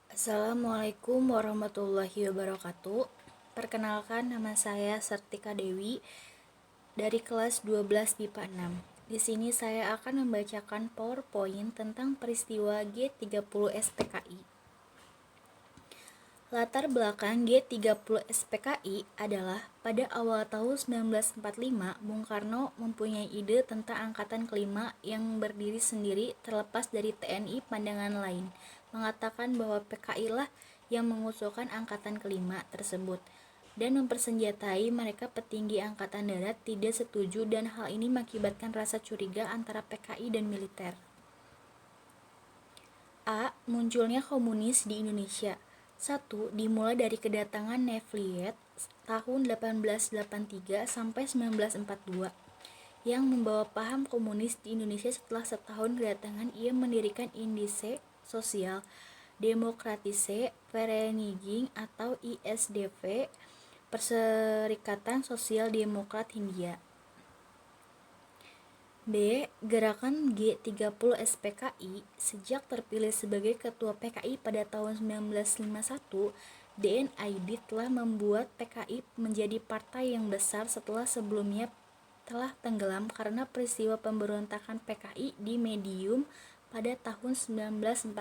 Assalamualaikum warahmatullahi wabarakatuh. Perkenalkan, nama saya Sartika Dewi dari kelas 12 MIPA 6. Di sini saya akan membacakan PowerPoint tentang peristiwa G30 SPKI. Latar belakang G30 SPKI adalah pada awal tahun 1945, Bung Karno mempunyai ide tentang angkatan kelima yang berdiri sendiri terlepas dari TNI pandangan lain, mengatakan bahwa PKI lah yang mengusulkan angkatan kelima tersebut dan mempersenjatai mereka. Petinggi angkatan darat tidak setuju dan hal ini mengakibatkan rasa curiga antara PKI dan militer. A. Munculnya komunis di Indonesia. 1. Dimulai dari kedatangan Nevliet tahun 1883 sampai 1942 yang membawa paham komunis di Indonesia. Setelah setahun kedatangan, ia mendirikan Indische Sosial Demokratische Vereniging atau ISDV, Perserikatan Sosial Demokrat Hindia. B. Gerakan G30 SPKI. Sejak terpilih sebagai ketua PKI pada tahun 1951, DNID telah membuat PKI menjadi partai yang besar setelah sebelumnya telah tenggelam karena peristiwa pemberontakan PKI di Medium pada tahun 1948.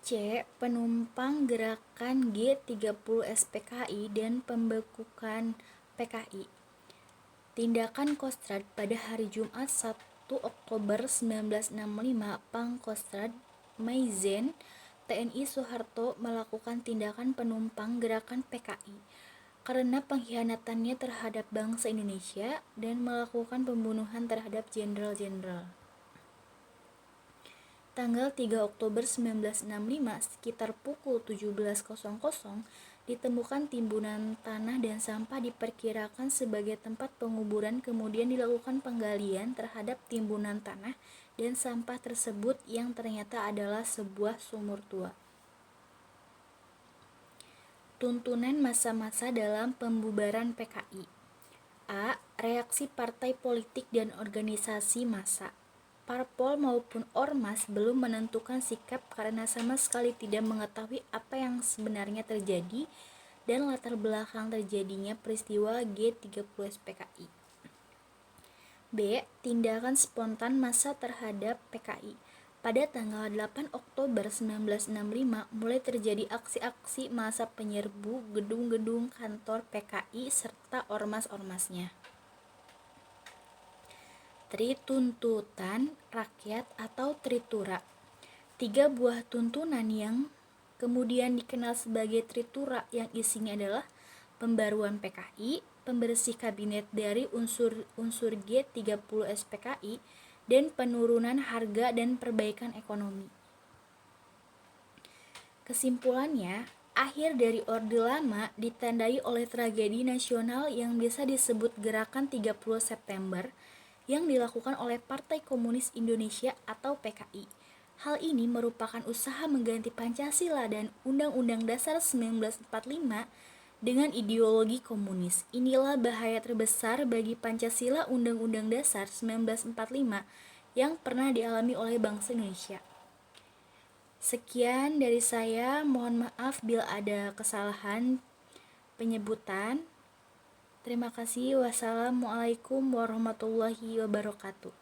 C. Penumpang gerakan G30 SPKI dan pembekukan PKI. Tindakan Kostrad pada hari Jumat 1 Oktober 1965, Pangkostrad Maizen TNI Soeharto melakukan tindakan penumpang gerakan PKI karena pengkhianatannya terhadap bangsa Indonesia dan melakukan pembunuhan terhadap jenderal-jenderal. Tanggal 3 Oktober 1965 sekitar pukul 17.00 ditemukan timbunan tanah dan sampah diperkirakan sebagai tempat penguburan. Kemudian dilakukan penggalian terhadap timbunan tanah dan sampah tersebut yang ternyata adalah sebuah sumur tua. Tuntunan masa-masa dalam pembubaran PKI. A. Reaksi partai politik dan organisasi massa. Parpol maupun ormas belum menentukan sikap karena sama sekali tidak mengetahui apa yang sebenarnya terjadi dan latar belakang terjadinya peristiwa G30 SPKI. B. Tindakan spontan massa terhadap PKI. Pada tanggal 8 Oktober 1965 mulai terjadi aksi-aksi massa penyerbu gedung-gedung kantor PKI serta ormas-ormasnya. Trituntutan rakyat atau Tritura. 3 buah tuntunan yang kemudian dikenal sebagai Tritura yang isinya adalah pembaruan PKI, pembersih kabinet dari unsur G30 SPKI, dan penurunan harga dan perbaikan ekonomi. Kesimpulannya, akhir dari Orde Lama ditandai oleh tragedi nasional yang bisa disebut Gerakan 30 September yang dilakukan oleh Partai Komunis Indonesia atau PKI. Hal ini merupakan usaha mengganti Pancasila dan Undang-Undang Dasar 1945 dengan ideologi komunis. Inilah bahaya terbesar bagi Pancasila Undang-Undang Dasar 1945 yang pernah dialami oleh bangsa Indonesia. Sekian dari saya, mohon maaf bila ada kesalahan penyebutan. Terima kasih. Wassalamualaikum warahmatullahi wabarakatuh.